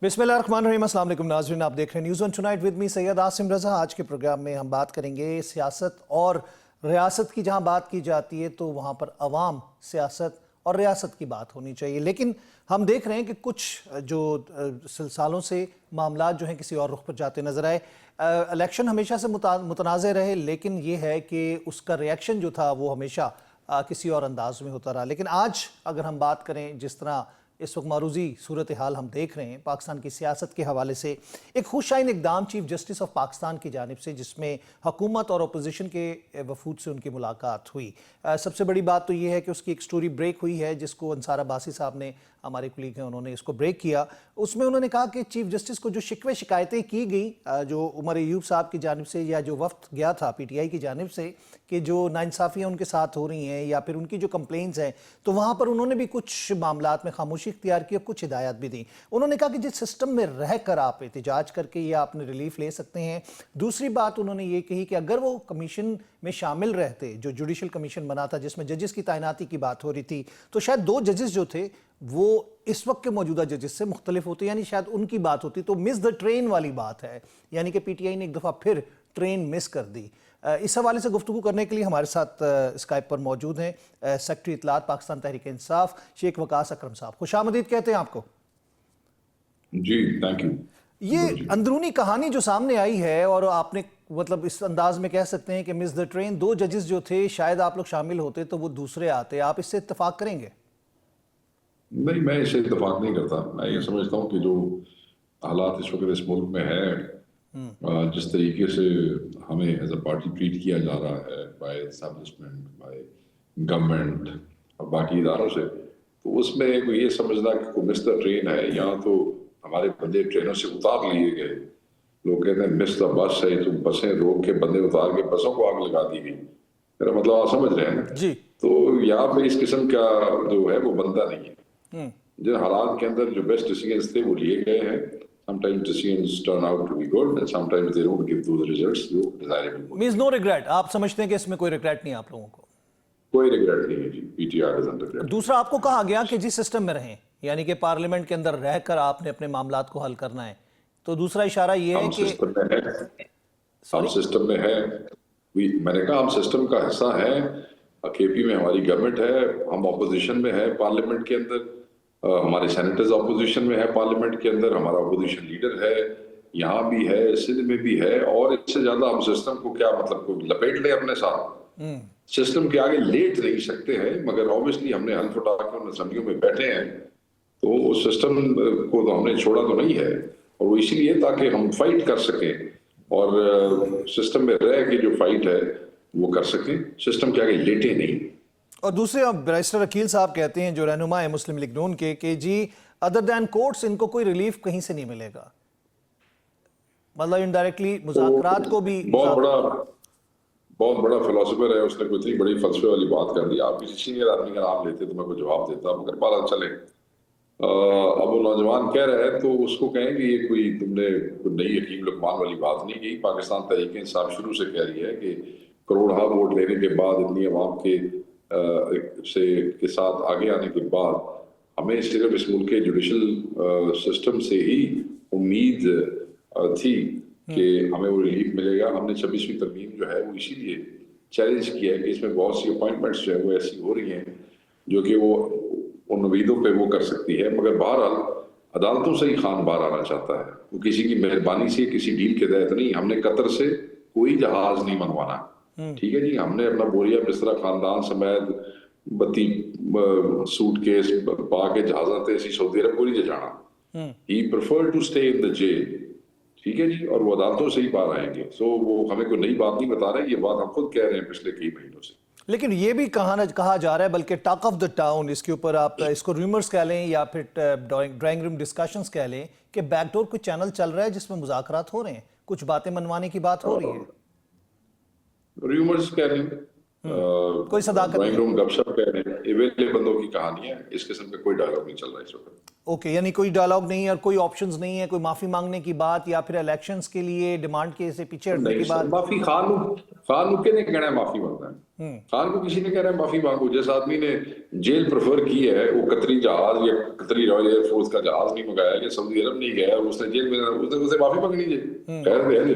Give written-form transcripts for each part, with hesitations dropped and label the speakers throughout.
Speaker 1: बिस्मिल्लाहिर्रहमानिर्रहीम। अस्सलाम वालेकुम नाज़रीन, आप देख रहे हैं news on tonight with me Syed Asim Raza. आज के प्रोग्राम में हम बात करेंगे सियासत और रियासत की। जहां बात की जाती है तो वहां पर अवाम, सियासत और रियासत की बात होनी चाहिए, लेकिन हम देख रहे हैं कि कुछ जो सालों से मामलात जो हैं किसी और रुख पर जाते नज़र आए। इलेक्शन हमेशा से मुतनाज़ रहे, लेकिन ये है कि उसका रिएक्शन जो था वो हमेशा किसी और अंदाज में होता रहा। लेकिन आज अगर हम बात करें, जिस तरह इस वक्त मारूजी सूरत हाल हम देख रहे हैं पाकिस्तान की सियासत के हवाले से, एक खुशाइन इकदाम चीफ जस्टिस ऑफ पाकिस्तान की जानिब से जिसमें हुकूमत और अपोजिशन के वफूद से उनकी मुलाकात हुई। सबसे बड़ी बात तो ये है कि उसकी एक स्टोरी ब्रेक हुई है, जिसको अंसार अब्बासी साहब ने, हमारे कुलीग हैं, उन्होंने इसको ब्रेक किया। उसमें उन्होंने कहा कि चीफ जस्टिस को जो शिकवे शिकायतें की गई जो उमर अयूब साहब की जानिब से या जो वफ्द गया था PTI की जानिब से कि जो नाइंसाफ़ियाँ उनके साथ हो रही हैं या फिर उनकी जो कंप्लेंट्स हैं, तो वहाँ पर उन्होंने भी कुछ मामलात में खामोशी इख्तियार की और कुछ हिदायत भी दी। उन्होंने कहा कि जिस सिस्टम में रह कर आप एहतजाज करके या अपने रिलीफ ले सकते हैं। दूसरी बात उन्होंने ये कही कि अगर वो कमीशन में शामिल रहते, जो जुडिशल कमीशन बना था जिसमें जजेस की तैनाती की बात हो रही थी, तो शायद 2 जजेस जो थे वो इस वक्त के मौजूदा जजेस से मुख्तलिफ होते, यानी शायद उनकी बात होती। तो मिस द ट्रेन वाली बात है, यानी कि PTI ने एक दफ़ा फिर ट्रेन मिस कर दी। इस हवाले से गुफ्तगू करने के लिए हमारे साथ स्काइप पर मौजूद हैं सेक्रेटरी इत्तलात पाकिस्तान तहरीक इंसाफ शेख वकास अकरम साहब। खुशामदीद कहते हैं आपको।
Speaker 2: जी, थैंक यू।
Speaker 1: ये अंदरूनी कहानी जो सामने आई है, और आपने मतलब इस अंदाज में कह सकते हैं कि मिस द ट्रेन, 2 जजेस जो थे, शायद आप लोग शामिल होते तो वो दूसरे आते। आप इससे इत्तेफाक करेंगे?
Speaker 2: नहीं, मैं इससे इत्तेफाक नहीं करता। मैं ये समझता हूँ कि जो हालात इस वक्त इस मुल्क में है, जिस तरीके से हमें एज अ पार्टी ट्रीट किया जा रहा है बाय एस्टैब्लिशमेंट, बाय गवर्नमेंट और बाकी इदारों से, तो उसमें कोई ये समझना कि कोई मिस द ट्रेन है, या तो हमारे बंदे ट्रेनों से उतार लिए गए। लोग कहते हैं मिस द बस है, तो बसें रोक के बंदे उतार के बसों को आग लगा दी गई। मेरा मतलब आप समझ रहे हैं
Speaker 1: जी।
Speaker 2: तो यहाँ पे इस किस्म का जो है वो बनता नहीं है। जिन हालात के अंदर जो बेस्ट डिसीजंस थे वो लिए गए हैं। Sometimes decisions turn out to be good and sometimes they don't give those results जो desirable।
Speaker 1: Means no regret। आप समझते हैं कि इसमें कोई रिग्रेट नहीं है आप लोगों को?
Speaker 2: कोई रिग्रेट नहीं है जी, PTI doesn't regret।
Speaker 1: दूसरा, आपको कहा गया कि जिस सिस्टम में रहें, यानी कि पार्लियामेंट के अंदर रहकर आपने अपने मामलात को हल करना है, तो दूसरा इशारा ये है कि
Speaker 2: सिस्टम में है, हम सिस्टम में है। मैंने कहा हम सिस्टम का हिस्सा है। KP में हमारी गवर्नमेंट है, हम ऑपोजिशन में है पार्लियामेंट के अंदर, हमारे सेनेटर्स अपोजिशन में है पार्लियामेंट के अंदर, हमारा अपोजिशन लीडर है, यहाँ भी है, सिंध में भी है। और इससे ज्यादा हम सिस्टम को क्या मतलब को लपेट ले अपने साथ, सिस्टम के आगे लेट नहीं सकते हैं। मगर ऑब्वियसली हमने हल्फ उठा के उन असेंबलियों में बैठे हैं, तो उस सिस्टम को तो हमने छोड़ा तो नहीं है। और वो इसीलिए ताकि हम फाइट कर सकें और सिस्टम में रह के जो फाइट है वो कर सकें, सिस्टम के आगे लेटे नहीं।
Speaker 1: और दूसरे, बैरिस्टर अकील साहब कहते हैं, जो रहनुमा है मुस्लिम लीग नून के, कि जी अदर दैन कोर्ट्स इनको कोई रिलीफ कहीं से नहीं मिलेगा। मतलब इनडायरेक्टली मुज़ाकरात को भी
Speaker 2: बहुत बड़ा फिलोसोफर है, उसने कोई इतनी बड़ी फलसफे वाली बात कर दी। आप किसी सीनियर आदमी का नाम लेते तो मैं कोई जवाब देता, मगर बात चले। अब वो नौजवान कह रहे हैं तो उसको कहें कि ये कोई तुमने नई हकीम लुकमान वाली बात नहीं की। पाकिस्तान तहरीक इंसाफ शुरू से कह रही है कि करोड़हा वोट लेने के बाद, इतनी अवाम के साथ आगे आने के बाद, हमें सिर्फ इस मुल्क के जुडिशल सिस्टम से ही उम्मीद थी कि हमें वो रिलीफ मिलेगा। हमने 26वीं तरमीम जो है वो इसीलिए चैलेंज किया है कि इसमें बहुत सी अपॉइंटमेंट्स जो है वो ऐसी हो रही हैं जो कि वो उन उम्मीदों पे वो कर सकती है। मगर बहरहाल अदालतों से ही खान बाहर आना चाहता है, वो किसी की मेहरबानी से, किसी डील के तहत नहीं। हमने कतर से कोई जहाज नहीं मंगवाना, ठीक है जी। हमने अपना बोरिया बिस्तरा खानदान समेत 32 सूटकेस पा के जहाजा ते सऊदी अरब को नहीं जाना। He prefer to stay in the jail, ठीक है जी। और वो अदालतों से ही बाहर आएंगे। सो वो हमें कोई नई बात नहीं बता रहे, ये बात हम खुद कह रहे हैं पिछले कई महीनों से।
Speaker 1: लेकिन ये भी कहा जा रहा है, बल्कि टॉक ऑफ द टाउन, इसके ऊपर आप इसको रूमर्स कह लें या फिर ड्राइंग रूम डिस्कशंस कह लें, कि बैकडोर कोई चैनल चल रहा है जिसमें मुज़ाकरात हो रहे हैं, कुछ बातें मनवाने की बात हो रही है।
Speaker 2: रूमर्स कह रहे हैं,
Speaker 1: कोई सदाकत
Speaker 2: ड्राइंग
Speaker 1: नहीं।
Speaker 2: रूम गपशप कह रहे हैं, एवेले बंदों की कहानी है, इस किस्म का कोई डायलॉग नहीं चल रहा है इस वक्त।
Speaker 1: ओके, यानी कोई डायलॉग नहीं है और कोई ऑप्शंस नहीं है, कोई माफी मांगने की बात या फिर इलेक्शंस के लिए डिमांड के से पीछे हटने
Speaker 2: नहीं
Speaker 1: की
Speaker 2: सर,
Speaker 1: बात?
Speaker 2: माफी खान के ने कहना है माफी मांगना है। खान को किसी ने कह रहा है माफी मांगो। जिस आदमी ने जेल प्रेफर की है, वो कतरी जहाज या कतरी रॉयल एयरफोर्स का जहाज नहीं मंगाया, या सऊदी अरब नहीं गया, उसने जेल में उसे माफी मांगनी चाहिए। खैर दे जी।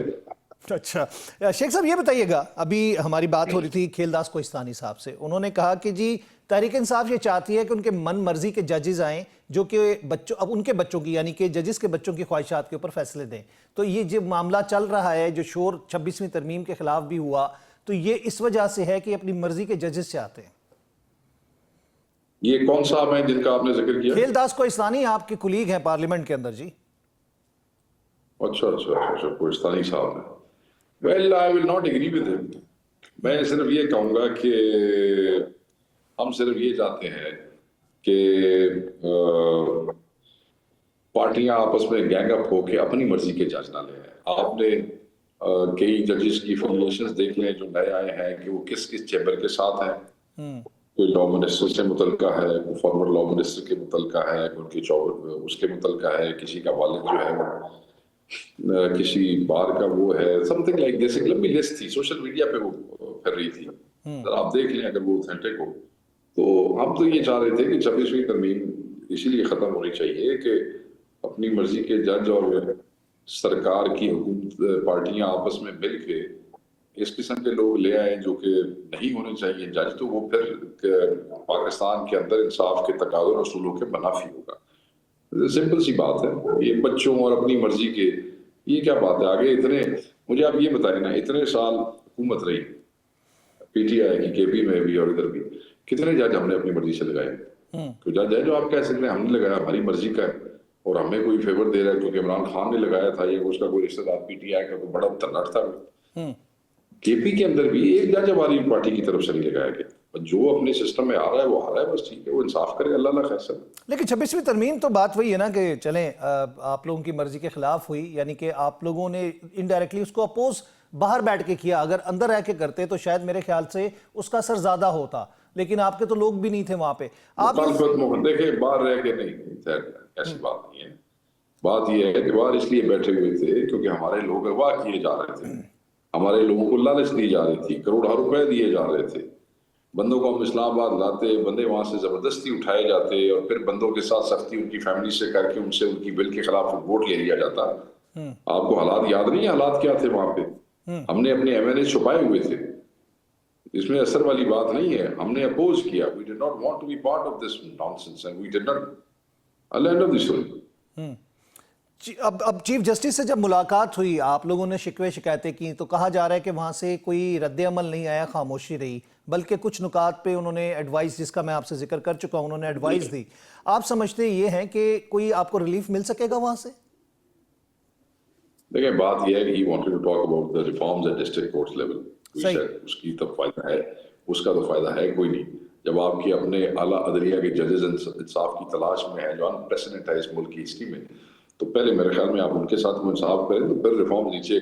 Speaker 1: अच्छा, शेख साहब ये बताइएगा, अभी हमारी बात हो रही थी खेलदास कोहिस्तानी साहब से, उन्होंने कहा कि जी तहरीक इंसाफ ये चाहती है कि उनके मन मर्जी के जजेस आएं जो कि बच्चों, अब उनके बच्चों की यानी कि जजेस के बच्चों की ख्वाहिशात के ऊपर फैसले दें। तो ये जो मामला चल रहा है, जो शोर 26वीं तरमीम के खिलाफ भी हुआ, तो ये इस वजह से है कि अपनी मर्जी के जजेस चाहते हैं।
Speaker 2: ये कौन साहब हैं जिनका आपने जिक्र किया?
Speaker 1: खेलदास कोहिस्तानी आपके कुलीग हैं पार्लियामेंट के अंदर जी।
Speaker 2: अच्छा, कोहिस्तानी साहब हैं। Well, I will not agree with him. मैं सिर्फ ये कहूंगा कि हम सिर्फ ये चाहते हैं कि पार्टियां आपस में गैंग अप होकर अपनी मर्जी के जज ना लें। आपने कई जजेस की फॉर्मुलेशंस देख लें जो नए आए हैं कि वो किस किस चैम्बर के साथ हैं। कोई लॉ मिनिस्टर से मुतलका है, कोई फॉर्मर लॉ मिनिस्टर के मुतलका है, उनकी उसके मुतलका है, किसी का वालिद जो है वो किसी बार का वो है, समथिंग लाइक दिस। एक लंबी लिस्ट थी, सोशल मीडिया पे वो कर रही थी। आप देख लें अगर वो ऑथेंटिक हो। तो हम तो ये चाह रहे थे कि 26वीं तरमीम इसीलिए खत्म होनी चाहिए कि अपनी मर्जी के जज और सरकार की हुकूमत पार्टियां आपस में मिल के इस किस्म के लोग ले आए जो कि नहीं होने चाहिए जज, तो वो फिर पाकिस्तान के अंदर इंसाफ के तकाज़ुर असूलों के मुनाफी होगा। सिंपल सी बात है। ये बच्चों और अपनी मर्जी के, ये क्या बात है? आगे इतने, मुझे आप ये बताएं ना, इतने साल हुकूमत रही पीटीआई की, केपी में भी और इधर भी, कितने जज हमने अपनी मर्जी से लगाए? तो जज है जो आप कह सकते हैं हमने लगाया, हमारी मर्जी का है और हमें कोई फेवर दे रहा है क्योंकि इमरान खान ने लगाया था, या उसका कोई रिश्तेदार पीटीआई का कोई बड़ा तन्नट था। केपी के अंदर भी एक जज हमारी पार्टी की तरफ से नहीं लगाया गया। जो अपने सिस्टम में आ रहा है वो आ रहा है, बस ठीक है, वो इंसाफ करे, अल्लाह ना खैर।
Speaker 1: लेकिन 26वीं तरमीम तो बात वही है ना कि चलें आप लोगों की मर्जी के खिलाफ हुई, यानी कि आप लोगों ने इनडायरेक्टली उसको अपोज बाहर बैठ के किया। अगर अंदर रह के करते तो शायद मेरे ख्याल से उसका असर ज्यादा होता, लेकिन आपके तो लोग भी नहीं थे वहां पे। आप
Speaker 2: देखे बाहर रह के नहीं, ऐसी बात नहीं है। बात यह है कि बाहर इसलिए बैठे हुए थे क्योंकि हमारे लोग अगवा किए जा रहे थे, हमारे लोगों को लालच दी जा रही थी, करोड़ों रुपए दिए जा रहे थे। बंदों को हम इस्लामाबाद लाते, बंदे वहां से जबरदस्ती उठाए जाते और फिर बंदों के साथ सख्ती उनकी फैमिली से करके उनसे उनकी बिल के खिलाफ वोट ले लिया जाता। आपको हालात याद नहीं है? हालात क्या थे वहां पे? हमने अपने एमएनए छुपाए हुए थे, इसमें असर वाली बात नहीं है। हमने अपोज किया, we did not want to be part of this nonsense and we did not. End of the story.
Speaker 1: अब चीफ जस्टिस से जब मुलाकात हुई, आप लोगों ने शिकवे शिकायतें की, तो कहा जा रहा है कि वहां से कोई रद्द अमल नहीं आया, खामोशी रही, बल्कि कुछ नुकात पे उन्होंने एडवाइस, जिसका मैं आपसे जिक्र कर चुका हूं, उन्होंने एडवाइस दी। आप समझते ये हैं कि कोई आपको रिलीफ मिल सकेगा वहां से?
Speaker 2: देखिए बात यह है कि he wanted to talk about the reforms at district court level. उसकी तो फायदा है, उसका तो फायदा है कोई नहीं। जब आपके अपने आला अदलिया के जजेस इंसाफ की तलाश में है, जो अनप्रेसिडेंट है इस मुल्क की हिस्ट्री में, तो पहले मेरे ख्याल में आप उनके साथ इंसाफ करें तो फिर रिफॉर्म नीचे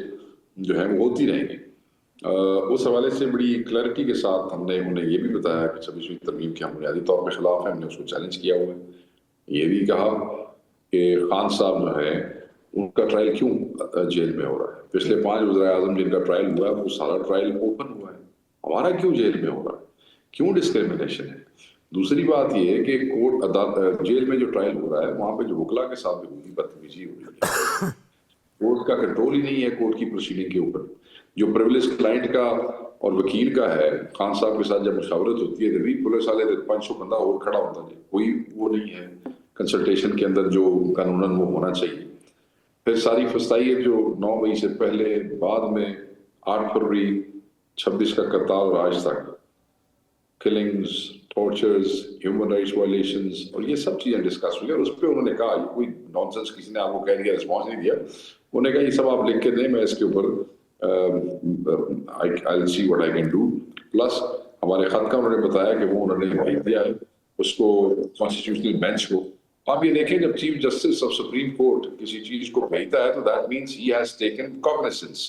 Speaker 2: जो है वो होती रहेंगी। उस हवाले से बड़ी क्लैरिटी के साथ हमने उन्हें ये भी बताया कि 26वीं तरमीम के हम बुनियादी तौर पर खिलाफ हैं, हमने उसको चैलेंज किया हुआ है। ये भी कहा कि खान साहब जो है उनका ट्रायल क्यों जेल में हो रहा है? पिछले 5 वज़ीर-ए-आज़म जिनका ट्रायल हुआ है वो सारा ट्रायल ओपन हुआ है, हमारा क्यों जेल में हो रहा है? क्यों डिस्क्रिमिनेशन है? दूसरी बात यह है कि कोर्ट अदालत जेल में जो ट्रायल हो रहा है वहां पे जो वकला के साथ भी बदतमीजी हो रही है, कोर्ट का कंट्रोल ही नहीं है कोर्ट की प्रोसीडिंग के ऊपर। जो प्रिविलेज क्लाइंट का और वकील का है, खान साहब के साथ जब मुशावरत होती है तो भी पुलिस वाले 500 बंदा और खड़ा होता है, कोई वो नहीं है कंसल्टेशन के अंदर जो कानूनन वो होना चाहिए। फिर सारी फसाई है जो 9 मई से पहले, बाद में 8 फरवरी 26 का करताल और आज तक killings, tortures, human rights violations, और ये सब चीजें डिस्कस हुई और उस पर उन्होंने कहा, कोई नॉनसेंस किसी ने आपको कह दिया, रिस्पॉन्स नहीं दिया, उन्होंने कहा ये सब आप लिख के दें, मैं इसके ऊपर I will see what I can do. Plus हमारे खत का उन्होंने बताया कि वो उन्होंने भेज दिया है उसको कॉन्स्टिट्यूशनल बेंच को, आप ये देखें जब Chief Justice of Supreme Court किसी चीज को भेजता है तो that means he has taken cognisance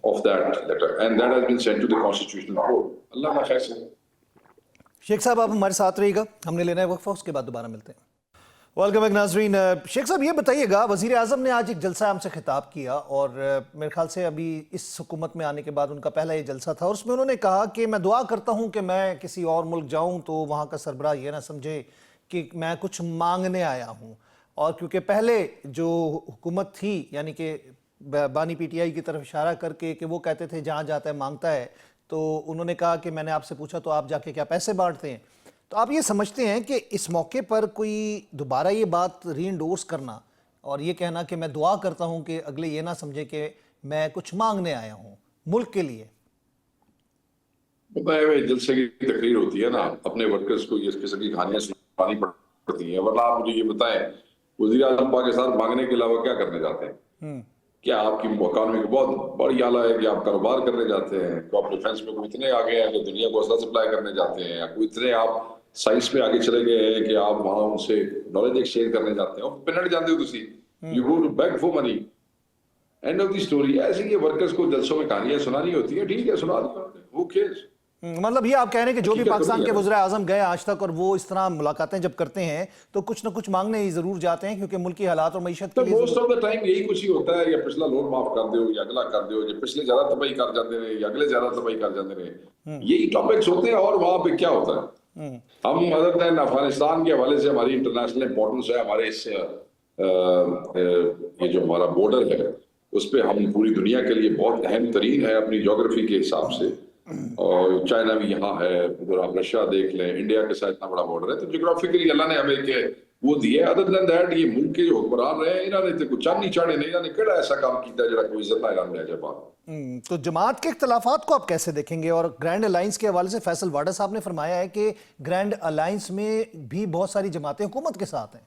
Speaker 2: of that letter and that has been sent to the constitutional court. Allah का फैसला।
Speaker 1: शेख साहब आप हमारे साथ रहिएगा, हमने लेना है वक्फा, उसके बाद दोबारा मिलते हैं। वेलकम बैक नाजरीन। शेख साहब ये बताइएगा, वजीर आजम ने आज एक जलसा हमसे खिताब किया और मेरे ख्याल से अभी इस हुकूमत में आने के बाद उनका पहला ये जलसा था और उसमें उन्होंने कहा कि मैं दुआ करता हूँ कि मैं किसी और मुल्क जाऊँ तो वहाँ का सरबराह ये ना समझे कि मैं कुछ मांगने आया हूँ। और क्योंकि पहले जो हुकूमत थी यानी कि बानी पीटीआई की तरफ इशारा करके कि वो कहते थे जहाँ जाता है मांगता है, तो उन्होंने कहा कि मैंने आपसे पूछा तो आप जाके क्या पैसे बांटते हैं। तो आप ये समझते हैं कि इस मौके पर कोई दोबारा ये बात रीइंडोर्स करना और ये कहना कि मैं दुआ करता हूँ कि अगले ये ना समझे कि मैं कुछ मांगने आया हूँ मुल्क के लिए।
Speaker 2: जलसे की तकरीर होती है ना, अपने वर्कर्स को इस किस्म की कहानियां सुनानी पड़ती हैं, वरना आप मुझे ये बताएं वज़ीर आज़म पाकिस्तान मांगने के अलावा क्या करने जाते हैं? क्या आपकी इकॉनमी को बहुत बड़ी आला है कि आप कारोबार करने जाते हैं, तो आप डिफेंस में कोई इतने आगे हैं कि दुनिया को असला सप्लाई करने जाते हैं, या कोई इतने आप साइंस में आगे चले गए हैं कि आप वहां उनसे नॉलेज एक्सचेंज करने जाते हैं, पिनट जाते हो तुसी, you go to beg for money, end of the story. ऐसे ही वर्कर्स को जलसों में कहानियां सुनानी होती है, ठीक है सुना दी, हू केयर्स।
Speaker 1: मतलब ये आप कह रहे हैं कि जो भी पाकिस्तान के वज़ीर आज़म गए आज तक और वो इस तरह मुलाकातें जब करते हैं तो कुछ ना कुछ मांगने ही जरूर जाते हैं क्योंकि मुल्क की हालात और मईशत के लिए
Speaker 2: मोस्ट ऑफ द टाइम यही कुछ ही होता है, या पिछला लोन माफ कर दो या अगला कर दो, या पिछले ज्यादा तबाही कर जाते रहे या अगले ज्यादा तबाही कर जाते रहे, यही टॉपिक्स होते हैं। और वहां पे क्या होता है, हम अदर देन अफगानिस्तान के हवाले से हमारी इंटरनेशनल इंपॉर्टेंस है, हमारे इस ये जो हमारा बॉर्डर है उस पर हम पूरी दुनिया के लिए बहुत अहम तरीन है अपनी ज्योग्राफी के हिसाब से, और चाइना भी यहाँ है, उधर आप रशिया देख लें, इंडिया के साथ इतना बड़ा बॉर्डर है, तो ज्योग्राफिकली अल्लाह ने हमें के वो दिए। अदर देन दैट ये मुल्क के जो हुक्मरान रहे इन्होंने तो कुछ चांदी चाड़े नहीं, इन्होंने केड़ा ऐसा काम किया जरा कोई इज्जत ना इलान जाए बात।
Speaker 1: तो जमात के इख्तलाफात को आप कैसे देखेंगे? और ग्रैंड अलायंस के हवाले से फैसल वाडा साहब ने फरमाया है कि ग्रैंड अलायंस में भी बहुत सारी जमातें हुकूमत के साथ हैं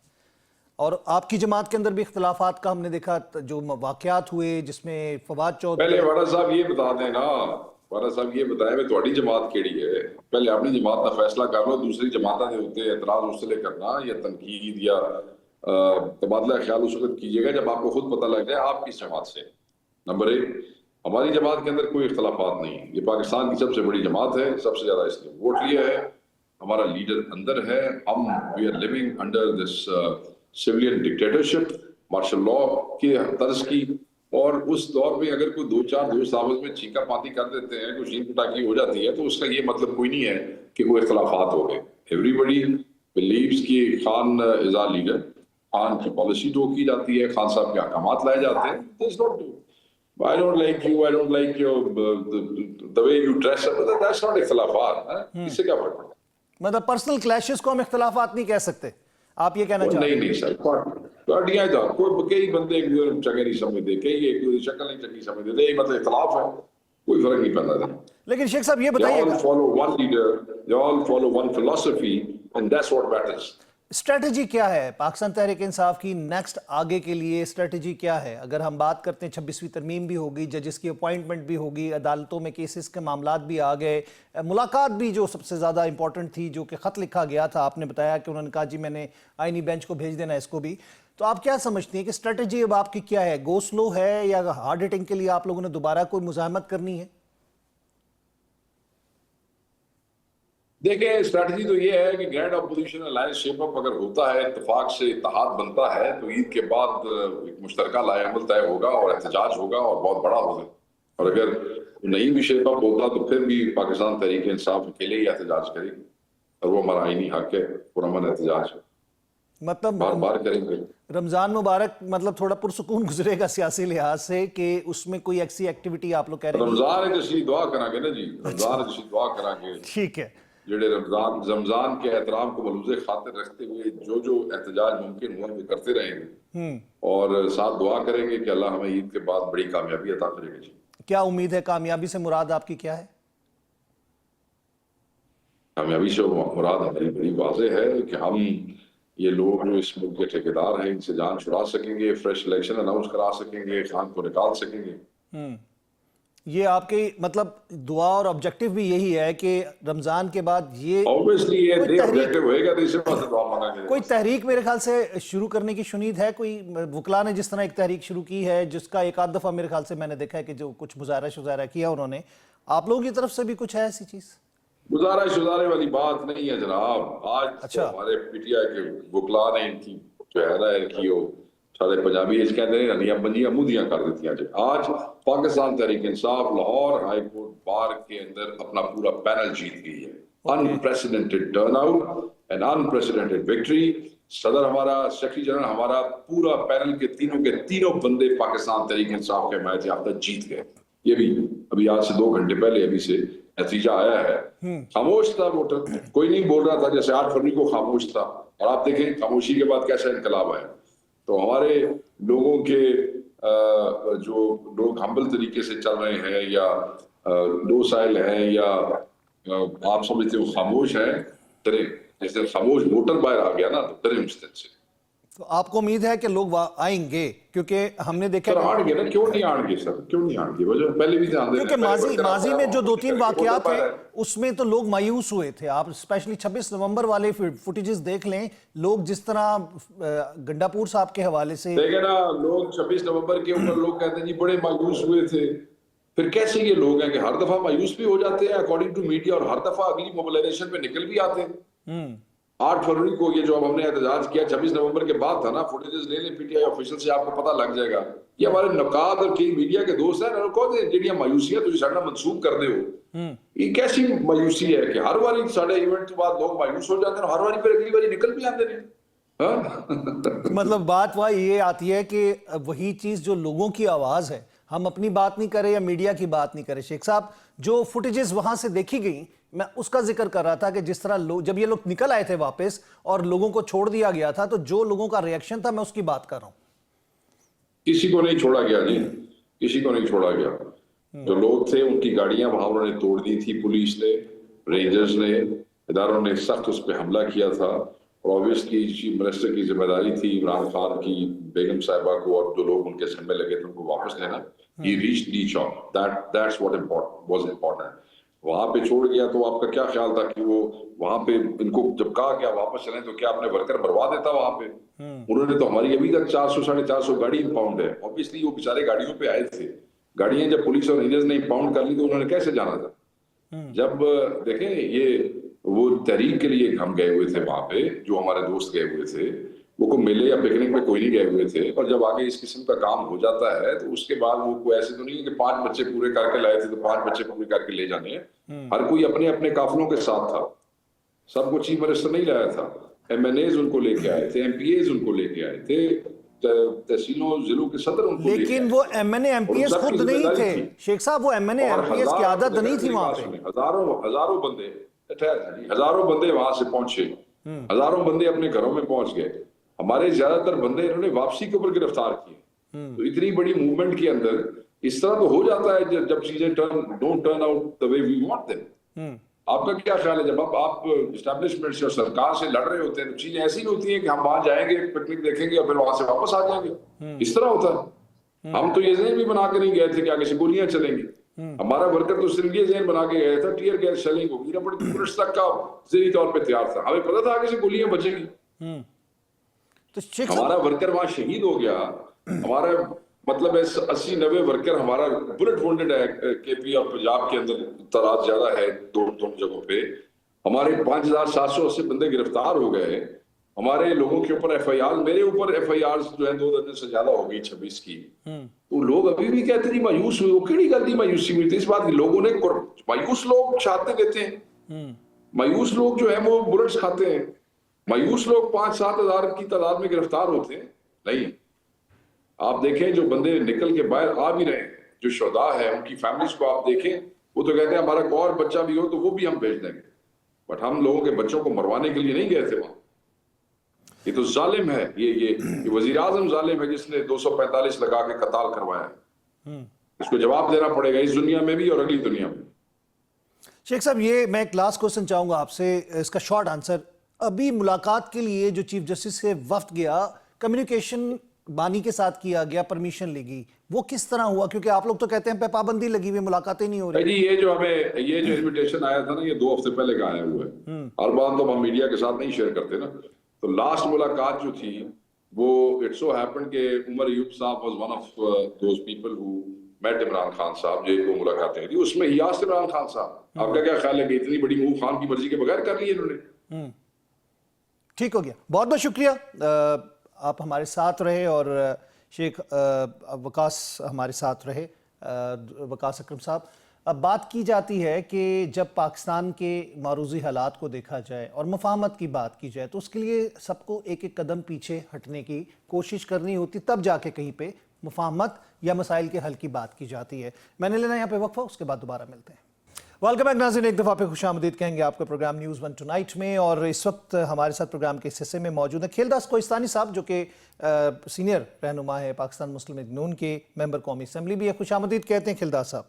Speaker 1: और आपकी जमात के अंदर भी इख्तलाफात का हमने देखा जो वाकयात हुए जिसमें फवाद चौधरी।
Speaker 2: पहले वाडा साहब ये बता दें ना, वाडा साहब ये बताएं मैं थोड़ी जमात केड़ी है, पहले अपनी जमात का फैसला कर लो, दूसरी जमात के उत्ते एतराज उससे करना या तनकीद या तबादला ख्याल उस वक्त कीजिएगा जब आपको खुद पता लग जाए आप किस जमात से। नंबर एक, हमारी जमात के अंदर कोई इख्तलाफात नहीं है, ये पाकिस्तान की सबसे बड़ी जमात है, सबसे ज्यादा इसने वोट लिया है, हमारा लीडर अंदर है, हम we are living under this civilian dictatorship martial law की तर्ज की, और उस दौर में अगर कोई दो चार दोस्त आपस में चीका पाती कर देते हैं, कोई शीन पटाखी हो जाती है, तो उसका ये मतलब कोई नहीं है कि कोई इख्तलाफात हो गए। एवरीबडी बिलीव्स कि Khan is our leader, Khan की पॉलिसी टोक की जाती है, खान साहब के अहकामात लाए जाते हैं। This not I don't like you, I don't like your the way you dress up, that's not इख्तलाफात। इससे क्या फर्क पड़ता है?
Speaker 1: मतलब पर्सनल क्लैशेस को हम इख्तलाफात नहीं कह सकते, आप ये कहना चाहते हैं?
Speaker 2: नहीं सर, पार्टियां तो कोई कई बंदे एक दूसरे चंगे नहीं समझते, कई एक दूसरे शक्ल नहीं चंगी समझते, यही मतलब इख्तलाफ है, कोई फर्क नहीं पड़ता।
Speaker 1: लेकिन शेख साहब ये बताइए,
Speaker 2: they all follow one leader, they all follow one philosophy, and that's what matters।
Speaker 1: Strategy क्या है पाकिस्तान तहरीक इंसाफ की नेक्स्ट आगे के लिए? स्ट्रेटजी क्या है? अगर हम बात करते हैं 26वीं तरमीम भी होगी, जजेस की अपॉइंटमेंट भी होगी, अदालतों में केसेस के मामलात भी आ गए, मुलाकात भी जो सबसे ज़्यादा इंपॉर्टेंट थी जो कि ख़त लिखा गया था, आपने बताया कि उन्होंने कहा जी मैंने आईनी बेंच को भेज देना इसको भी, तो आप क्या समझती हैं कि स्ट्रेटजी अब आपकी क्या है? गो स्लो है या हार्ड हिटिंग के लिए आप लोगों ने दोबारा कोई मुज़ाहमत करनी है?
Speaker 2: देखिए स्ट्रैटेजी तो ये है कि grand opposition alliance shape up अगर होता है, इत्तेफाक से इत्तेहाद बनता है, तो ईद के बाद एक मुश्तरका लाएअमल तय होगा और एहतजाज होगा और बहुत बड़ा होगा। और अगर नहीं भी शेप अप होता तो फिर भी पाकिस्तान तहरीक इंसाफ अकेले ही एहतजाज करेगी और वो हमारा आईनी हक है, पुरअमन एहतजाज
Speaker 1: मतलब
Speaker 2: बार बार करेंगे।
Speaker 1: रमजान मुबारक मतलब थोड़ा पुरसुकून गुजरेगा सियासी लिहाज से कि उसमें कोई ऐसी एक्टिविटी आप लोग कह रहे हैं?
Speaker 2: रमजान है जिसकी दुआ करांगे ना जी, रमजान है जिसकी दुआ करांगे।
Speaker 1: ठीक है,
Speaker 2: जेड़े रमजान के एहतराम को मलूज़े खातिर रखते हुए जो जो एहतजाज मुमकिन हुआ वो करते रहेंगे और साथ दुआ करेंगे कि अल्लाह हमें ईद के बाद बड़ी कामयाबी अता करेगा जी।
Speaker 1: क्या उम्मीद है? कामयाबी से मुराद आपकी क्या है?
Speaker 2: कामयाबी से मुराद हमारी बड़ी वाज़ेह है कि हम ये लोग जो इस मुल्क के ठेकेदार हैं इनसे जान छुड़ा सकेंगे, फ्रेश इलेक्शन अनाउंस करा सकेंगे, खान को निकाल सकेंगे।
Speaker 1: یہ آپ کی مطلب دعا اور آبجیکٹو بھی یہی ہے کہ رمضان کے بعد یہ
Speaker 2: obviously یہ
Speaker 1: کوئی
Speaker 2: دے
Speaker 1: تحریک
Speaker 2: objective ہوئے گا تو اس واسطے دعا مانگا گیا
Speaker 1: کوئی تحریک میرے خیال سے شروع کرنے کی شنید ہے. کوئی وکلا نے جس طرح ایک تحریک شروع کی ہے جس کا ایک آدھ دفعہ میرے خیال سے میں نے دیکھا ہے کہ جو کچھ مظاہرہ کیا انہوں نے, آپ لوگوں کی طرف سے بھی کچھ ہے ایسی چیز؟
Speaker 2: گزارے والی بات نہیں ہے جناب. آج تو ہمارے پی ٹی آئی کے وکلا نے ان کی جو ہے نا کی ہو سارے پنجابی اس کہتے ہیں رنیاں بنجیاں مودیاں کر دیتی ہیں. آج Pakistan Tehreek Insaf Lahore high court bar کے اندر اپنا پورا پینل جیت گئی ہے. unprecedented turnout and unprecedented victory. صدر ہمارا, سیکرٹری جنرل ہمارا, پورا پینل کے تینوں بندے پاکستان تحریک انصاف کے حمایت یافتہ جیت گئے. یہ بھی ابھی آج سے 2 گھنٹے پہلے ابھی سے نتیجہ آیا ہے. خاموش تھا ووٹر, کوئی نہیں بول رہا تھا, جیسے 8 فروری کو خاموش تھا, اور آپ دیکھیں خاموشی کے بعد کیسا انقلاب آیا. تو ہمارے لوگوں کے جو لوگ ہمبل طریقے سے چل رہے ہیں یا لو سائل ہیں یا آپ سمجھتے ہو خاموش ہیں, ڈرے. جیسے خاموش ووٹر باہر آ گیا نا تو ڈرے مستد سے.
Speaker 1: تو آپ کو امید ہے کہ لوگ آئیں گے, کیونکہ ہم نے دیکھا
Speaker 2: سر آئیں گے نا, کیوں نہیں آئیں گے سر, کیوں نہیں آئیں گے؟ وجہ پہلے بھی دھیان دیں,
Speaker 1: کیونکہ ماضی میں جو 2-3 واقعات ہیں اس میں تو لوگ مایوس ہوئے تھے. آپ اسپیشلی 26 نومبر والے فوٹیجز دیکھ لیں, لوگ جس طرح گنڈا پور صاحب کے حوالے سے
Speaker 2: دیکھیں نا, لوگ 26 نومبر کے اوپر لوگ کہتے ہیں جی بڑے مایوس ہوئے تھے. پھر کیسے یہ لوگ ہیں کہ ہر دفعہ مایوس بھی ہو جاتے ہیں اکارڈنگ ٹو میڈیا, اور ہر دفعہ اگلی موبلائزیشن پہ نکل بھی آتے ہیں. 8 فروری کو یہ جو اب ہم نے احتجاج کیا 26 نومبر کے بعد تھا نا, فوٹیجز لے لیں پی ٹی آئی آفیشل سے, آپ کو پتہ لگ جائے گا. یہ ہمارے نقاد اور کئی میڈیا کے دوست ہیں, انہوں نے کہتے ہیں جڑیاں مایوسیاں تجھے ساڈا منسوخ کر دے ہو, یہ کیسی مایوسی ہے کہ ہر باری ساڈے ایونٹ کے بعد لوگ مایوس ہو جاتے ہیں اور ہر باری پھر اگلی باری نکل بھی آتے ہیں.
Speaker 1: مطلب بات وہ یہ آتی ہے کہ وہی چیز جو لوگوں کی آواز ہے, ہم اپنی بات نہیں کریں یا میڈیا کی بات نہیں کریں. شیخ صاحب, جو فوٹیجز وہاں سے دیکھی گئیں, میں اس کا ذکر کر رہا تھا کہ جس طرح جب یہ لوگ نکل آئے تھے واپس اور لوگوں کو چھوڑ دیا گیا تھا, تو جو لوگوں کا ریاکشن تھا میں اس کی بات کر رہا ہوں.
Speaker 2: کسی کو نہیں چھوڑا گیا جی, کسی کو نہیں چھوڑا گیا. جو لوگ تھے ان کی گاڑیاں وہاں انہوں نے توڑ دی تھی, پولیس نے, رینجرز نے, اداروں نے سخت اس پہ حملہ کیا تھا. اور آبویسلی چیف منسٹر کی ذمہ داری تھی عمران خان کی, بیگم صاحبہ کو اور جو لوگ ان کے سر میں لگے تھے ان کو واپس لینا. He reached each of that's what was important. وہاں پہ چھوڑ گیا تو آپ کا کیا خیال تھا کہ وہ وہاں پہ ان کو جب کہا کہ واپس چلیں تو کیا اپنے ورکر مروا دیتا وہاں پہ؟ انہوں نے تو ہماری ابھی تک 400-450 گاڑی امپاؤنڈ ہے. obviously وہ بیچارے گاڑیوں پہ آئے تھے, گاڑیاں جب پولیس اور رینجرز نے امپاؤنڈ کر لی تو انہوں نے کیسے جانا تھا؟ جب دیکھیں یہ وہ تحریک کے لیے ہم گئے ہوئے تھے وہاں پہ, جو ہمارے دوست گئے ہوئے تھے, وہ کوئی میلے یا پکنک میں کوئی نہیں گئے ہوئے تھے. اور جب آگے اس قسم کا کام ہو جاتا ہے تو اس کے بعد وہ کوئی ایسے تو نہیں ہے کہ 5 بچے پورے کر کے لائے تھے تو 5 بچے پورے کر کے لے جانے ہیں. ہر کوئی اپنے اپنے قافلوں کے ساتھ تھا, سب کو چیف منسٹر نہیں لایا تھا. ایم این ایز ان کو لے کے آئے تھے, ایم پی ایز ان کو لے کے آئے تھے, تحصیلوں ضلعوں کے صدر ان کو لے کے آئے تھے.
Speaker 1: لیکن وہ M N A M P S خود نہیں تھے شیخ صاحب, وہ M N A M P S کی عادت نہیں تھی وہاں پہ.
Speaker 2: ہزاروں بندے وہاں سے پہنچے, ہزاروں بندے اپنے گھروں میں پہنچ گئے. ہمارے زیادہ تر بندے انہوں نے واپسی کے اوپر گرفتار کیے. تو اتنی بڑی موومنٹ کے اندر اس طرح تو ہو جاتا ہے جب چیزیں don't turn out the way we want them. آپ کا کیا خیال ہے جب آپ اسٹیبلشمنٹ سے اور سرکار سے لڑ رہے ہوتے ہیں تو چیزیں ایسی ہوتی ہیں کہ ہم وہاں جائیں گے, پکنک دیکھیں گے اور پھر وہاں سے واپس آ جائیں گے, اس طرح ہوتا ہے. ہم تو یہ ذہن بھی بنا کے نہیں گئے تھے کہ آگے سے گولیاں چلیں گی. ہمارا ورکر تو صرف یہ ذہن بنا کے گیا تھا ٹیئر گیس چلیں گے, پولیس تک کا ذہنی طور پہ تیار تھا. ہمیں پتا تھا آگے سے گولیاں بچیں گی. ہمارا ورکر وہاں شہید ہو گیا. ہمارا مطلب 80-90 ورکر ہمارا بلٹ وونڈڈ ہے کے پی اور پنجاب کے اندر تعداد زیادہ ہے دونوں جگہوں پہ. ہمارے 5780 بندے گرفتار ہو گئے. ہمارے لوگوں کے اوپر ایف آئی آر, میرے اوپر ایف آئی آر جو ہے 2 درجن سے زیادہ ہو گئی 26 کی. تو لوگ ابھی بھی کہتے ہیں مایوس ہوئے. وہ کیڑی گل دی مایوسی ہوئی تھی؟ اس بات کی لوگوں نے, مایوس لوگ شہادتیں دیتے ہیں, مایوس لوگ جو ہیں وہ بلٹس کھاتے ہیں, مایوس لوگ 5-7 ہزار کی تعداد میں گرفتار ہوتے ہیں. نہیں, آپ دیکھیں جو بندے نکل کے باہر آ بھی رہے ہیں, جو شہداء ہیں ان کی فیملیز کو آپ دیکھیں, وہ تو کہتے ہیں ہمارا کوئی اور بچہ بھی ہو تو وہ بھی ہم بھیج دیں گے. بٹ ہم لوگوں کے بچوں کو مروانے کے لیے نہیں گئے تھے وہاں. یہ تو ظالم ہے, یہ وزیر اعظم ظالم ہے جس نے 245 لگا کے قتال کروایا ہے. اس کو جواب دینا پڑے گا اس دنیا میں بھی اور اگلی دنیا میں.
Speaker 1: شیخ صاحب, یہ میں ایک لاسٹ کوسچن چاہوں گا آپ سے, اس کا شارٹ آنسر. ابھی ملاقات کے لیے جو چیف جسٹس سے وفد گیا, کمیونیکیشن बानी के साथ किया गया, परमिशन लेगी, वो किस तरह हुआ? क्योंकि आप लोग तो कहते हैं पे पाबंदी लगी हुई, मुलाकातें नहीं हो रही।
Speaker 2: जी, ये जो इनविटेशन आया था ना, ये 2 हफ्ते पहले का आया हुआ है। हर बात तो हम मीडिया के साथ नहीं शेयर करते ना। तो लास्ट मुलाकात जो थी वो इट सो हैपेंड कि उमर अयूब साहब was one of those people who met Imran Khan साहब, जो मुलाकातें थी उसमें ही आस्क्ड इमरान खान साहब, आपका क्या ख्याल है कि इतनी बड़ी मूव खान की मर्जी के बगैर कर ली इन्होंने?
Speaker 1: ठीक हो गया, बहुत बहुत शुक्रिया। आप हमारे साथ रहे और शेख वकास हमारे साथ रहे, वकास अकरम साहब। अब बात की जाती है कि जब पाकिस्तान के मारूजी हालात को देखा जाए और मफाहमत की बात की जाए तो उसके लिए सबको एक एक कदम पीछे हटने की कोशिश करनी होती, तब जाके कहीं पे मफाहमत या मसाइल के हल की बात की जाती है। मैंने लेना यहाँ पे वक्फा, उसके बाद दोबारा मिलते हैं। वेलकम बैक नाज़रीन, एक दफ़ा पे खुशामदीद कहेंगे आपके प्रोग्राम न्यूज़ वन टुनाइट में। और इस वक्त हमारे साथ प्रोग्राम के इस हिस्से में मौजूद है खिलदास कोहिस्तानी साहब, जो कि सीनियर रहनुमा है पाकिस्तान मुस्लिम लीग नून के, मेंबर कौमी असम्बली भी है। खुशामदीद कहते हैं खिलदास साहब।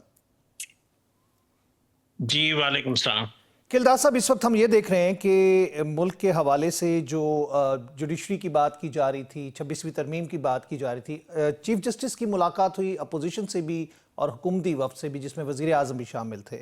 Speaker 3: जी वालेकुम सलाम।
Speaker 1: खिलदास साहब, इस वक्त हम ये देख रहे हैं कि मुल्क के हवाले से जो जुडिशरी की बात की जा रही थी, 26वीं तरमीम की बात की जा रही थी, चीफ जस्टिस की मुलाकात हुई अपोजिशन से भी और हुकूमती वफ्द से भी, जिसमें वज़ीर आज़म भी शामिल थे।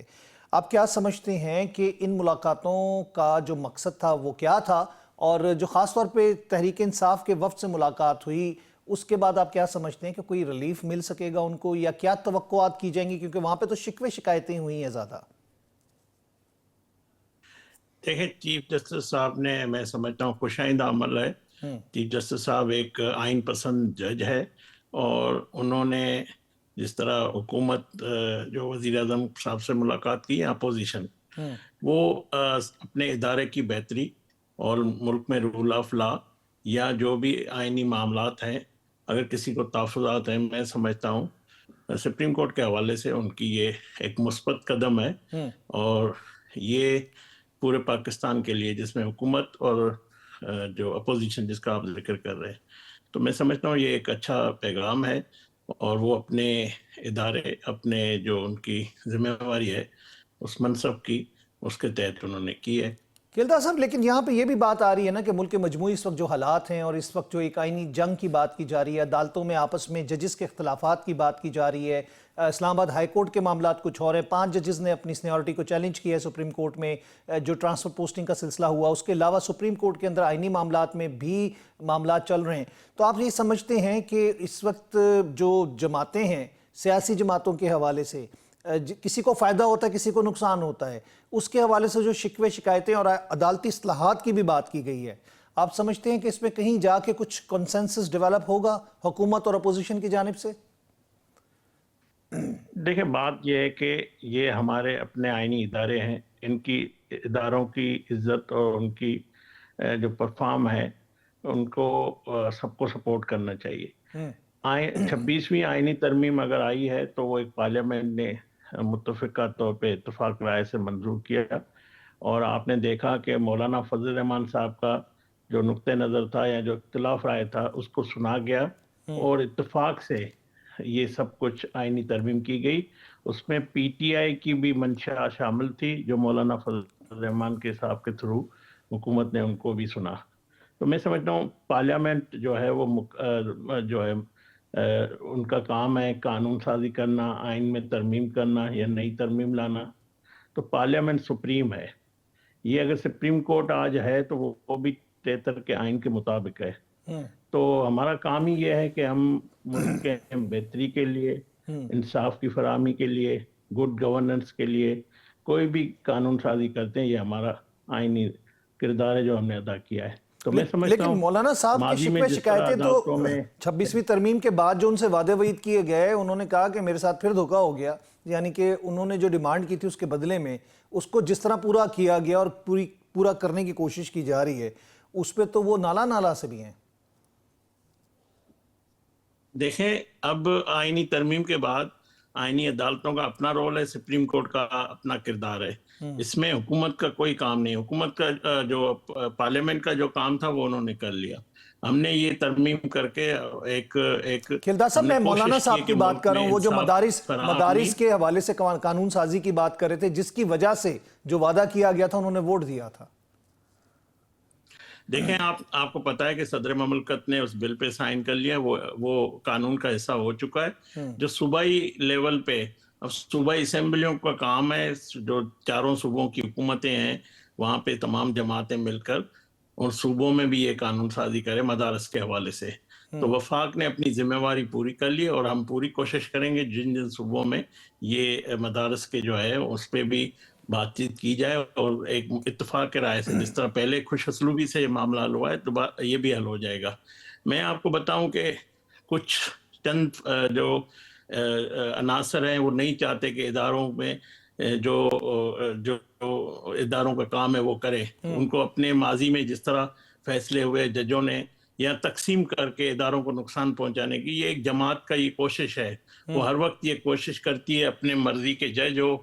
Speaker 1: आप क्या समझते हैं कि इन मुलाकातों का जो मकसद था वो क्या था? और जो ख़ास तौर पे तहरीक इंसाफ के वफ्द से मुलाकात हुई, उसके बाद आप क्या समझते हैं कि कोई रिलीफ मिल सकेगा उनको, या क्या तवक्कुआत की जाएंगी? क्योंकि वहाँ पे तो शिकवे शिकायतें हुई हैं ज़्यादा।
Speaker 3: देखिए, चीफ जस्टिस साहब ने, मैं समझता हूँ, खुशाइंदा अमल है। चीफ जस्टिस साहब एक आइन पसंद जज है और उन्होंने जिस तरह हुकूमत जो वज़ीर आज़म साहब से मुलाकात की, अपोजिशन, वो अपने इदारे की बेहतरी और मुल्क में रूल ऑफ लॉ या जो भी आइनी मामलात हैं, अगर किसी को तहफ़्फ़ुज़ात हैं, मैं समझता हूँ सुप्रीम कोर्ट के हवाले से उनकी ये एक मुस्बत कदम है। और ये पूरे पाकिस्तान के लिए, जिसमें हुकूमत और जो अपोजिशन जिसका आप जिक्र कर रहे हैं, तो मैं समझता हूँ ये एक अच्छा पैगाम है और वो अपने इदारे, अपने जो उनकी जिम्मेवारी है उस मनसब की, उसके तहत उन्होंने की है।
Speaker 1: खिलदास साहब, लेकिन यहाँ पे ये भी बात आ रही है ना कि मुल्क के मजमूई इस वक्त जो हालात हैं और इस वक्त जो एक आइनी जंग की बात की जा रही है, अदालतों में आपस में जजेस के इख्तलाफात की बात की जा रही है, इस्लामाबाद हाई कोर्ट के मामलात कुछ और हैं, 5 जजेस ने अपनी सीनियरिटी को चैलेंज किया है सुप्रीम कोर्ट में, जो ट्रांसफ़र पोस्टिंग का सिलसिला हुआ, उसके अलावा सुप्रीम कोर्ट के अंदर आइनी मामलात में भी मामलात चल रहे हैं। तो आप ये समझते हैं कि इस वक्त जो जमातें हैं, सियासी जमातों के हवाले से किसी को फ़ायदा होता है, किसी को नुकसान होता है, उसके हवाले से जो शिकवे शिकायतें और अदालती इस्लाहात की भी बात की गई है, आप समझते हैं कि इसमें कहीं जाके कुछ कंसेंसस डेवलप होगा हुकूमत और अपोजिशन की जानिब से?
Speaker 3: देखिए, बात यह है कि ये हमारे अपने आइनी इदारे हैं, इनकी इदारों की इज्जत और उनकी जो परफॉर्म है उनको सबको सपोर्ट करना चाहिए। 26वीं आइनी तरमीम अगर आई है तो वो एक पार्लियामेंट ने मुत्तफ़िका तौर पे इत्तफाक राय से मंजूर किया और आपने देखा कि मौलाना फजल रहमान साहब का जो नुक्ते नज़र था या जो इख्तिलाफ राय था उसको सुना गया और इत्तफाक से ये सब कुछ आइनी तरमीम की गई। उसमें पीटीआई की भी मंशा शामिल थी, जो मौलाना फजल रहमान के साहब के थ्रू हुकूमत ने उनको भी सुना। तो मैं समझता हूँ पार्लियामेंट जो है वो जो है उनका काम है कानून साजी करना, आइन में तरमीम करना या नई तरमीम लाना। तो पार्लियामेंट सुप्रीम है। ये अगर सुप्रीम कोर्ट आज है तो वो भी 73 के आइन के मुताबिक है। तो हमारा काम ही ये है कि हम मुल्क के बेहतरी के लिए, इंसाफ की फराहमी के लिए, गुड गवर्नेंस के लिए कोई भी कानून साजी करते हैं, ये हमारा आइनी किरदार है जो हमने अदा किया है। तो मैं समझता
Speaker 1: लेकिन मौलाना साहब की शिकवे शिकायतें तो 26वीं तरमीम के बाद जो उनसे वादे वईद किए गए, उन्होंने कहा कि मेरे साथ फिर धोखा हो गया, यानी कि उन्होंने जो डिमांड की थी उसके बदले में उसको जिस तरह पूरा किया गया और पूरा करने की कोशिश की जा रही है, उस पर तो वो नाला नाला से भी हैं।
Speaker 3: देखें, अब आइनी तरमीम के बाद आइनी अदालतों का अपना रोल है, सुप्रीम कोर्ट का अपना किरदार है, इसमें हुकूमत का कोई काम नहीं। हुकूमत का जो पार्लियामेंट का जो काम था वो उन्होंने कर लिया। हमने ये तरमीम करके एक
Speaker 1: खिलदास साहब, मैं मौलाना साहब की बात कर रहा हूँ, वो जो मदारिस के हवाले से कानून साजी की बात कर रहे थे, जिसकी वजह से जो वादा किया गया था उन्होंने वोट दिया था।
Speaker 3: دیکھیں آپ کو پتا ہے کہ صدر مملکت نے اس بل پہ سائن کر لیا، وہ قانون کا حصہ ہو چکا ہے. جو صوبائی لیول پہ اب صوبائی اسمبلیوں کا کام ہے، جو چاروں صوبوں کی حکومتیں ہیں وہاں پہ تمام جماعتیں مل کر اور صوبوں میں بھی یہ قانون سازی کرے مدارس کے حوالے سے. تو وفاق نے اپنی ذمہ واری پوری کر لی اور ہم پوری کوشش کریں گے جن جن صوبوں میں یہ مدارس کے جو ہے اس پہ بھی بات چیت کی جائے اور ایک اتفاق کے رائے سے، جس طرح پہلے خوش اسلوبی سے یہ معاملہ حل ہوا ہے تو یہ بھی حل ہو جائے گا. میں آپ کو بتاؤں کہ کچھ چند جو عناصر ہیں وہ نہیں چاہتے کہ اداروں میں جو اداروں کا کام ہے وہ کرے. ان کو اپنے ماضی میں جس طرح فیصلے ہوئے ججوں نے یا تقسیم کر کے اداروں کو نقصان پہنچانے کی، یہ ایک جماعت کا یہ کوشش ہے. وہ ہر وقت یہ کوشش کرتی ہے اپنے مرضی کے جج ہو،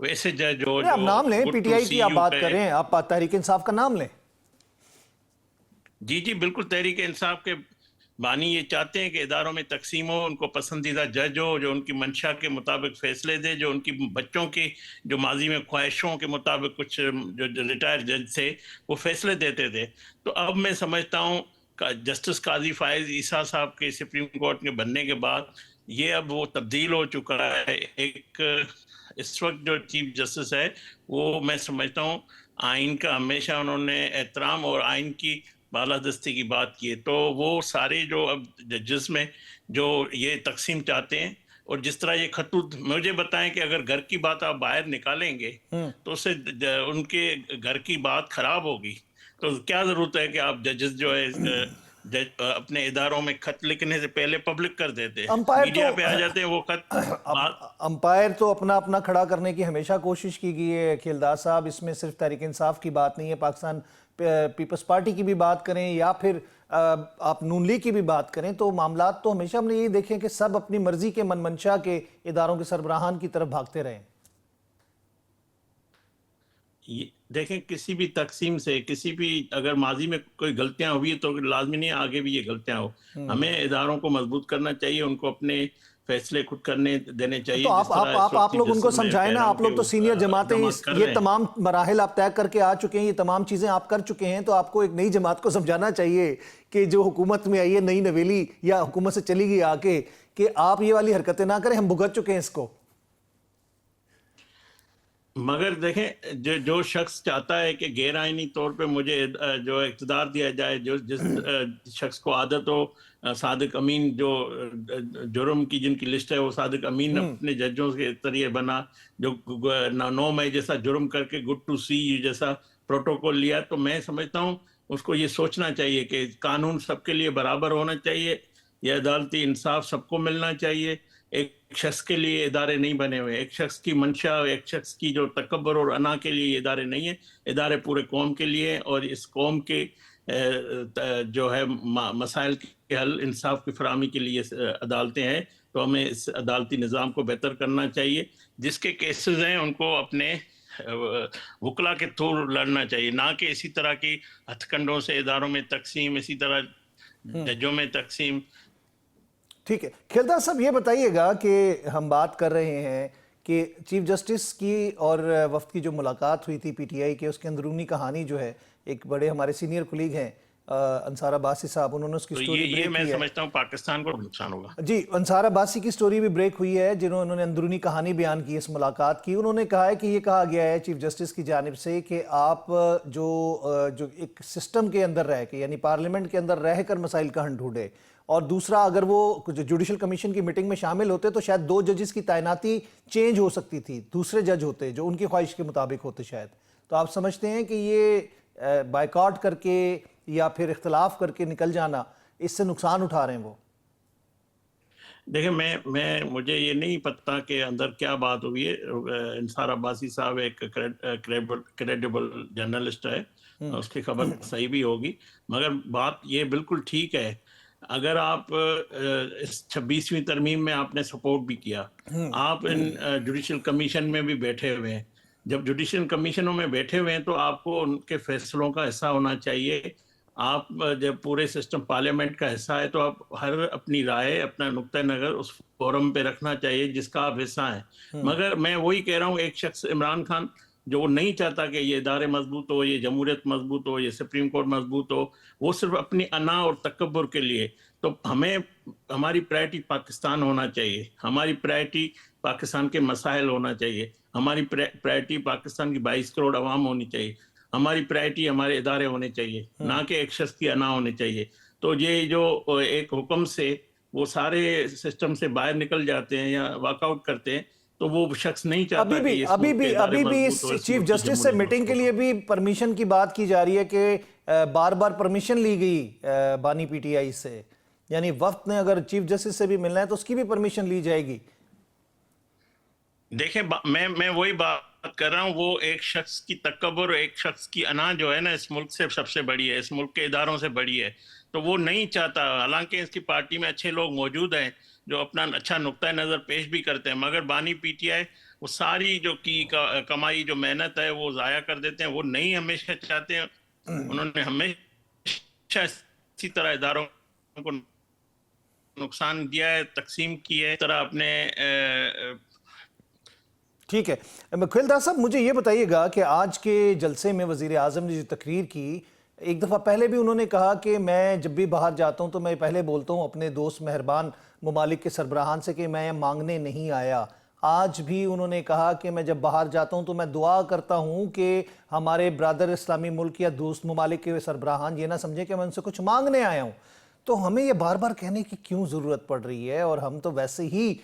Speaker 3: ویسے جج ہو.
Speaker 1: آپ نام لیں، پی ٹی آئی کی آپ بات کر رہے ہیں، آپ تحریک انصاف کا نام لیں.
Speaker 3: جی بالکل، تحریک انصاف کے بانی یہ چاہتے ہیں کہ اداروں میں تقسیم ہو، ان کو پسندیدہ جج ہو جو ان کی منشا کے مطابق فیصلے دے، جو ان کی بچوں کی جو ماضی میں خواہشوں کے مطابق کچھ جو ریٹائر جج تھے وہ فیصلے دیتے تھے. تو اب میں سمجھتا ہوں جسٹس قاضی فائز عیسیٰ صاحب کے سپریم کورٹ کے بننے کے بعد یہ اب وہ تبدیل ہو چکا ہے. ایک اس وقت جو چیف جسٹس ہے وہ میں سمجھتا ہوں آئین کا ہمیشہ انہوں نے احترام اور آئین کی بالادستی کی بات کی ہے. تو وہ سارے جو اب ججز میں جو یہ تقسیم چاہتے ہیں اور جس طرح یہ خطوط، مجھے بتائیں کہ اگر گھر کی بات آپ باہر نکالیں گے تو اس سے ان کے گھر کی بات خراب ہوگی. تو کیا ضرورت ہے کہ آپ ججز جو ہے اپنے اداروں میں خط لکھنے سے پہلے پبلک کر دیتے ہیں، میڈیا پہ آ جاتے ہیں وہ خط.
Speaker 1: امپائر تو اپنا کھڑا کرنے کی ہمیشہ کوشش کی گئی ہے کھیلدار صاحب. اس میں صرف تحریک انصاف کی بات نہیں ہے، پاکستان پیپلز پارٹی کی بھی بات کریں یا پھر آپ نون لیگ کی بھی بات کریں تو معاملات تو ہمیشہ ہم نے یہ دیکھیں کہ سب اپنی مرضی کے من منشا کے اداروں کے سربراہان کی طرف بھاگتے رہے.
Speaker 3: دیکھیں کسی بھی تقسیم سے کسی بھی اگر ماضی میں کوئی غلطیاں ہوئی تو لازمی نہیں آگے بھی یہ غلطیاں ہو. ہمیں اداروں کو مضبوط کرنا چاہیے، ان کو اپنے فیصلے خود کرنے دینے چاہیے.
Speaker 1: تو آپ لوگ ان کو سمجھائیں نا، آپ لوگ تو سینئر جماعتیں یہ تمام مراحل آپ طے کر کے آ چکے ہیں، یہ تمام چیزیں آپ کر چکے ہیں، تو آپ کو ایک نئی جماعت کو سمجھانا چاہیے کہ جو حکومت میں آئی ہے نئی نویلی یا حکومت سے چلی گئی آ کے، کہ آپ یہ والی حرکتیں نہ کریں، ہم بھگت چکے ہیں اس کو.
Speaker 3: مگر دیکھیں جو شخص چاہتا ہے کہ غیر آئینی طور پہ مجھے جو اقتدار دیا جائے، جس شخص کو عادت ہو صادق امین جو جرم کی جن کی لسٹ ہے وہ صادق امین اپنے ججوں کے ذریعے بنا، جو 9 مئی جیسا جرم کر کے گڈ ٹو سی جیسا پروٹوکول لیا. تو میں سمجھتا ہوں اس کو یہ سوچنا چاہیے کہ قانون سب کے لیے برابر ہونا چاہیے، یہ عدالتی انصاف سب کو ملنا چاہیے. ایک شخص کے لیے ادارے نہیں بنے ہوئے، ایک شخص کی منشا، ایک شخص کی جو تکبر اور انا کے لیے یہ ادارے نہیں ہیں. ادارے پورے قوم کے لیے اور اس قوم کے جو ہے مسائل کے حل، انصاف کی فراہمی کے لیے عدالتیں ہیں. تو ہمیں اس عدالتی نظام کو بہتر کرنا چاہیے. جس کے کیسز ہیں ان کو اپنے وکلا کے تھرو لڑنا چاہیے، نہ کہ اسی طرح کی ہتھ کنڈوں سے اداروں میں تقسیم، اسی طرح ججوں میں تقسیم.
Speaker 1: ٹھیک ہے کھیلدار صاحب، یہ بتائیے گا کہ ہم بات کر رہے ہیں کہ چیف جسٹس کی اور وفد کی جو ملاقات ہوئی تھی پی ٹی آئی کے، اس کے اندرونی کہانی جو ہے، ایک بڑے ہمارے سینئر کولیگ ہیں انصار عباسی صاحب، انہوں نے اس کی سٹوری بریک کی ہے.
Speaker 3: یہ میں سمجھتا ہوں پاکستان کو نقصان ہوگا.
Speaker 1: جی، انصار عباسی کی سٹوری بھی بریک ہوئی ہے، انہوں نے اندرونی کہانی بیان کی اس ملاقات کی. انہوں نے کہا ہے کہ یہ کہا گیا ہے چیف جسٹس کی جانب سے کہ آپ جو ایک سسٹم کے اندر رہ کے، یعنی پارلیمنٹ کے اندر رہ کر مسائل کا حل ڈھونڈے، اور دوسرا اگر وہ جوڈیشل کمیشن کی میٹنگ میں شامل ہوتے تو شاید 2 ججز کی تعیناتی چینج ہو سکتی تھی، دوسرے جج ہوتے جو ان کی خواہش کے مطابق ہوتے شاید. تو آپ سمجھتے ہیں کہ یہ بائیکاٹ کر کے یا پھر اختلاف کر کے نکل جانا، اس سے نقصان اٹھا رہے ہیں وہ؟
Speaker 3: دیکھیں مجھے یہ نہیں پتا کہ اندر کیا بات ہوئی ہے. انصار عباسی صاحب ایک کریڈیبل جرنلسٹ ہے، اس کی خبر صحیح بھی ہوگی. مگر بات یہ بالکل ٹھیک ہے، اگر آپ اس 26ویں ترمیم میں آپ نے سپورٹ بھی کیا، آپ ان جوڈیشل کمیشن میں بھی بیٹھے ہوئے ہیں. جب جوڈیشل کمیشنوں میں بیٹھے ہوئے ہیں تو آپ کو ان کے فیصلوں کا حصہ ہونا چاہیے. آپ جب پورے سسٹم پارلیمنٹ کا حصہ ہے تو آپ ہر اپنی رائے، اپنا نقطہ نظر اس فورم پہ رکھنا چاہیے جس کا آپ حصہ ہیں. مگر میں وہی کہہ رہا ہوں، ایک شخص عمران خان جو وہ نہیں چاہتا کہ یہ ادارے مضبوط ہو, یہ جمہوریت مضبوط ہو, یہ سپریم کورٹ مضبوط ہو, وہ صرف اپنی انا اور تکبر کے لیے. تو ہمیں ہماری پرائرٹی پاکستان ہونا چاہیے, ہماری پرائرٹی پاکستان کے مسائل ہونا چاہیے, ہماری پرائرٹی پاکستان کی 22 کروڑ عوام ہونی چاہیے, ہماری پرائرٹی ہمارے ادارے ہونے چاہیے, نہ کہ ایک شخص کی انا ہونے چاہیے. تو یہ جو ایک حکم سے وہ سارے سسٹم سے باہر نکل جاتے ہیں یا واک آؤٹ کرتے ہیں, تو وہ شخص نہیں چاہتا کہ یہ
Speaker 1: ابھی بھی اس چیف جسٹس سے میٹنگ کے لیے بھی پرمیشن کی بات کی جا رہی ہے کہ بار بار پرمیشن لی گئی بانی پی ٹی آئی سے, یعنی وفد نے اگر چیف جسٹس سے بھی ملنا ہے تو اس کی بھی پرمیشن لی جائے گی.
Speaker 3: دیکھیں میں وہی بات کر رہا ہوں, وہ ایک شخص کی تکبر, ایک شخص کی انا جو ہے نا اس ملک سے سب سے بڑی ہے, اس ملک کے اداروں سے بڑی ہے. تو وہ نہیں چاہتا, حالانکہ اس کی پارٹی میں اچھے لوگ موجود ہیں جو اپنا اچھا نقطۂ نظر پیش بھی کرتے ہیں, مگر بانی پی ٹی آئی وہ ساری جو کی کمائی جو محنت ہے وہ ضائع کر دیتے ہیں. وہ نہیں ہمیشہ چاہتے ہیں, انہوں نے ہمیشہ اسی طرح اداروں کو نقصان دیا ہے, تقسیم کی ہے, اس طرح اپنے.
Speaker 1: ٹھیک ہے خلیل صاحب, مجھے یہ بتائیے گا کہ آج کے جلسے میں وزیر اعظم نے جو تقریر کی, ایک دفعہ پہلے بھی انہوں نے کہا کہ میں جب بھی باہر جاتا ہوں تو میں پہلے بولتا ہوں اپنے دوست مہربان ممالک کے سربراہان سے کہ میں مانگنے نہیں آیا. آج بھی انہوں نے کہا کہ میں جب باہر جاتا ہوں تو میں دعا کرتا ہوں کہ ہمارے برادر اسلامی ملک یا دوست ممالک کے سربراہان یہ نہ سمجھیں کہ میں ان سے کچھ مانگنے آیا ہوں. تو ہمیں یہ بار بار کہنے کی کیوں ضرورت پڑ رہی ہے, اور ہم تو ویسے ہی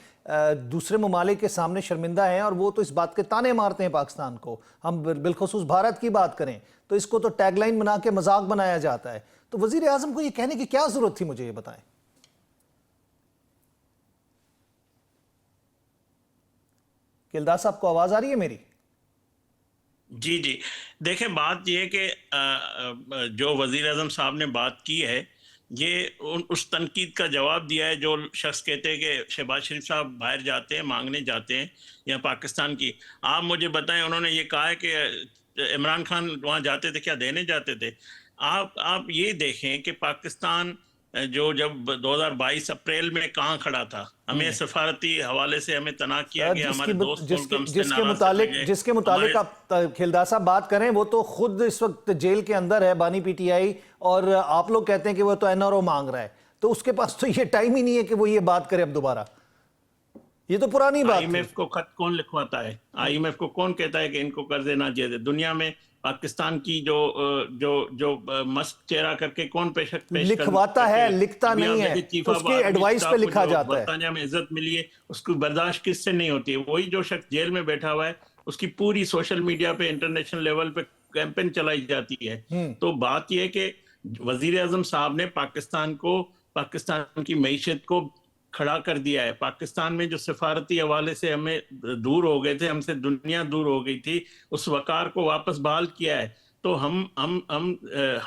Speaker 1: دوسرے ممالک کے سامنے شرمندہ ہیں اور وہ تو اس بات کے تانے مارتے ہیں پاکستان کو. ہم بالخصوص بھارت کی بات کریں تو اس کو تو ٹیگ لائن بنا کے مذاق بنایا جاتا ہے. تو وزیر اعظم کو یہ کہنے کی کیا ضرورت تھی, مجھے یہ بتائیں. کلدار صاحب کو آواز آ رہی ہے میری؟
Speaker 3: جی دیکھیں, بات یہ ہے کہ جو وزیر اعظم صاحب نے بات کی ہے یہ اس تنقید کا جواب دیا ہے جو شخص کہتے ہیں کہ شہباز شریف صاحب باہر جاتے ہیں, مانگنے جاتے ہیں یا پاکستان کی. آپ مجھے بتائیں, انہوں نے یہ کہا ہے کہ عمران خان وہاں جاتے تھے, کیا دینے جاتے تھے؟ آپ یہ دیکھیں کہ پاکستان جو جب 2022 اپریل میں کہاں کھڑا تھا, ہمیں سفارتی حوالے سے ہمیں تناع کیا کہ ہمارے دوست ملک ہم سے ناراض چلے گئے.
Speaker 1: جس کے متعلق آپ کھیلدار صاحب بات کریں وہ تو خود اس وقت جیل کے اندر ہے بانی پی ٹی آئی, اور آپ لوگ کہتے ہیں کہ وہ تو این آر او مانگ رہا ہے. تو اس کے پاس تو یہ ٹائم ہی نہیں ہے کہ وہ یہ بات کرے اب دوبارہ. یہ تو پرانی بات
Speaker 3: آئی ایم ایف کو خط کون لکھواتا ہے؟ آئی ایم ایف کو کون کہتا ہے کہ ان کو قرضے نہ دے دے؟ دنیا میں پاکستان کی جو مسک چہرہ کر کے کون پیش
Speaker 1: لکھواتا ہے, لکھتا نہیں ہے, اس کی ایڈوائس پہ لکھا جاتا ہے.
Speaker 3: برطانیہ میں عزت ملی ہے, اس کو برداشت کس سے نہیں ہوتی ہے؟ وہی جو شخص جیل میں بیٹھا ہوا ہے اس کی پوری سوشل میڈیا پہ انٹرنیشنل لیول پہ کیمپین چلائی جاتی ہے. تو بات یہ ہے کہ وزیر اعظم صاحب نے پاکستان کی معیشت کو کھڑا کر دیا ہے. پاکستان میں جو سفارتی حوالے سے ہمیں دور ہو گئے تھے, ہم سے دنیا دور ہو گئی تھی, اس وقار کو واپس بحال کیا ہے. تو ہم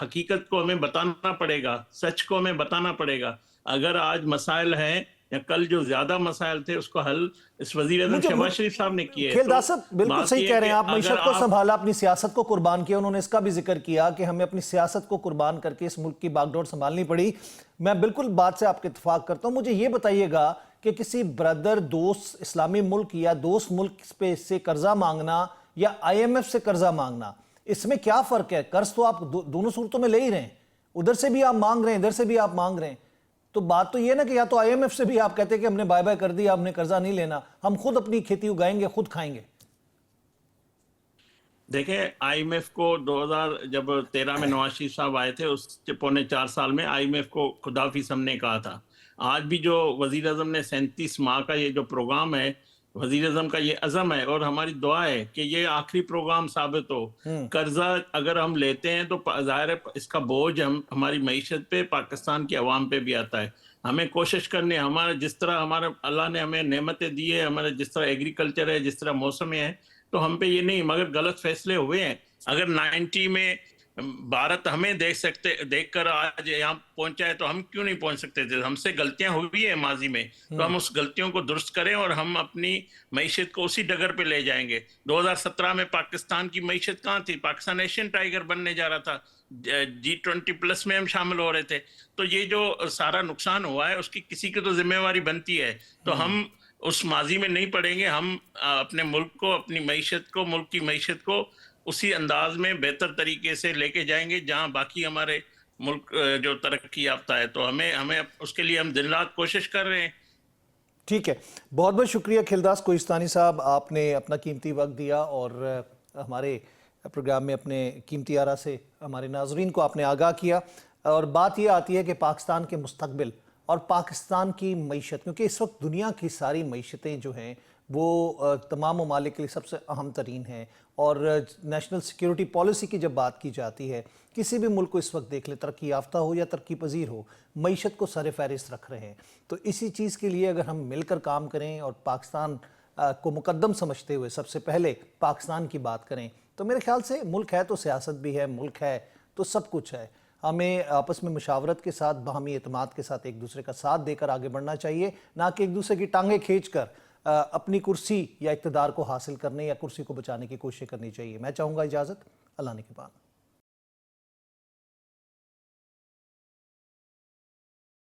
Speaker 3: حقیقت کو ہمیں بتانا پڑے گا, سچ کو ہمیں بتانا پڑے گا. اگر آج مسائل ہیں یا کل جو زیادہ مسائل تھے اس کو حل اس وزیر اعظم شہباز شریف صاحب نے کیے.
Speaker 1: کھیلدار صاحب بالکل صحیح کہہ رہے ہیں آپ, معیشت کو سنبھالا, اپنی سیاست کو قربان کیا. انہوں نے اس کا بھی ذکر کیا کہ ہمیں اپنی سیاست کو قربان کر کے اس ملک کی باغ ڈور سنبھالنی پڑی. میں بالکل بات سے آپ کے اتفاق کرتا ہوں. مجھے یہ بتائیے گا کہ کسی برادر دوست اسلامی ملک یا دوست ملک پہ سے قرضہ مانگنا یا آئی ایم ایف سے قرضہ مانگنا, اس میں کیا فرق ہے؟ قرض تو آپ دونوں صورتوں میں لے ہی رہے ہیں, ادھر سے بھی آپ مانگ رہے ہیں, ادھر سے بھی آپ مانگ رہے ہیں. تو بات تو یہ نا کہ یا تو آئی ایم ایف سے بھی آپ کہتے ہیں کہ ہم نے بائے بائے کر دیا, ہم نے قرضہ نہیں لینا, ہم خود اپنی کھیتی اگائیں گے, خود کھائیں گے.
Speaker 3: دیکھیں, آئی ایم ایف کو 2013 میں نواز شریف صاحب آئے تھے, اس 4.5 سال میں آئی ایم ایف کو خداحافظ ہم نے کہا تھا. آج بھی جو وزیر اعظم نے 37 ماہ کا یہ جو پروگرام ہے, وزیر اعظم کا یہ عزم ہے اور ہماری دعا ہے کہ یہ آخری پروگرام ثابت ہو. قرضہ اگر ہم لیتے ہیں تو ظاہر ہے اس کا بوجھ ہماری معیشت پہ, پاکستان کی عوام پہ بھی آتا ہے. ہمیں کوشش کرنے, ہمارا جس طرح ہمارا اللہ نے ہمیں نعمتیں دی ہے, ہمارا جس طرح ایگریکلچر ہے, جس طرح موسم ہے, تو ہم پہ یہ نہیں, مگر غلط فیصلے ہوئے ہیں. اگر 90 میں بھارت ہمیں دیکھ کر آج یہاں پہنچا ہے تو ہم کیوں نہیں پہنچ سکتے تھے؟ ہم سے غلطیاں ہوئی ہیں ماضی میں, تو ہم اس غلطیوں کو درست کریں اور ہم اپنی معیشت کو اسی ڈگر پہ لے جائیں گے. 2017 میں پاکستان کی معیشت کہاں تھی؟ پاکستان ایشین ٹائیگر بننے جا رہا تھا, G20+ میں ہم شامل ہو رہے تھے. تو یہ جو سارا نقصان ہوا ہے اس کی کسی کی تو ذمہ داری بنتی ہے. تو ہم उस माजी में नहीं पड़ेंगे। हम अपने मुल्क को, अपनी मईशत को, मुल्क की मईशत को उसी अंदाज में बेहतर तरीके से लेके जाएंगे जहां बाकी हमारे मुल्क जो तरक्की याफ्ता है। तो हमें हमें उसके लिए हम दिन रात कोशिश कर रहे हैं।
Speaker 1: ठीक है, बहुत बहुत शुक्रिया खिलदास कोहिस्तानी साहब, आपने अपना कीमती वक्त दिया और हमारे प्रोग्राम में अपने कीमती आरा से हमारे नाजरीन को आपने आगाह किया। और बात ये आती है कि पाकिस्तान के मुस्तकबिल और पाकिस्तान की मईशत, क्योंकि इस वक्त दुनिया की सारी मईशतें जो हैं वो तमाम ममालिक के लिए सबसे अहम तरीन हैं। और नेशनल सिक्योरिटी पॉलिसी की जब बात की जाती है, किसी भी मुल्क को इस वक्त देख ले, तरक्की याफ्ता हो या तरक्की पजीर हो, मईशत को सर फहरिस्त रख रहे हैं। तो इसी चीज़ के लिए अगर हम मिलकर काम करें और पाकिस्तान को मुकद्दम समझते हुए सबसे पहले पाकिस्तान की बात करें, तो मेरे ख्याल से मुल्क है तो सियासत भी है, मुल्क है तो सब कुछ है। हमें आपस में मुशावरत के साथ, बाहमी एतमाद के साथ एक दूसरे का साथ देकर आगे बढ़ना चाहिए, ना कि एक दूसरे की टांगें खींचकर अपनी कुर्सी या इक़्तिदार को हासिल करने या कुर्सी को बचाने की कोशिश करनी चाहिए। मैं चाहूँगा इजाज़त, अल्लाह ने के पान।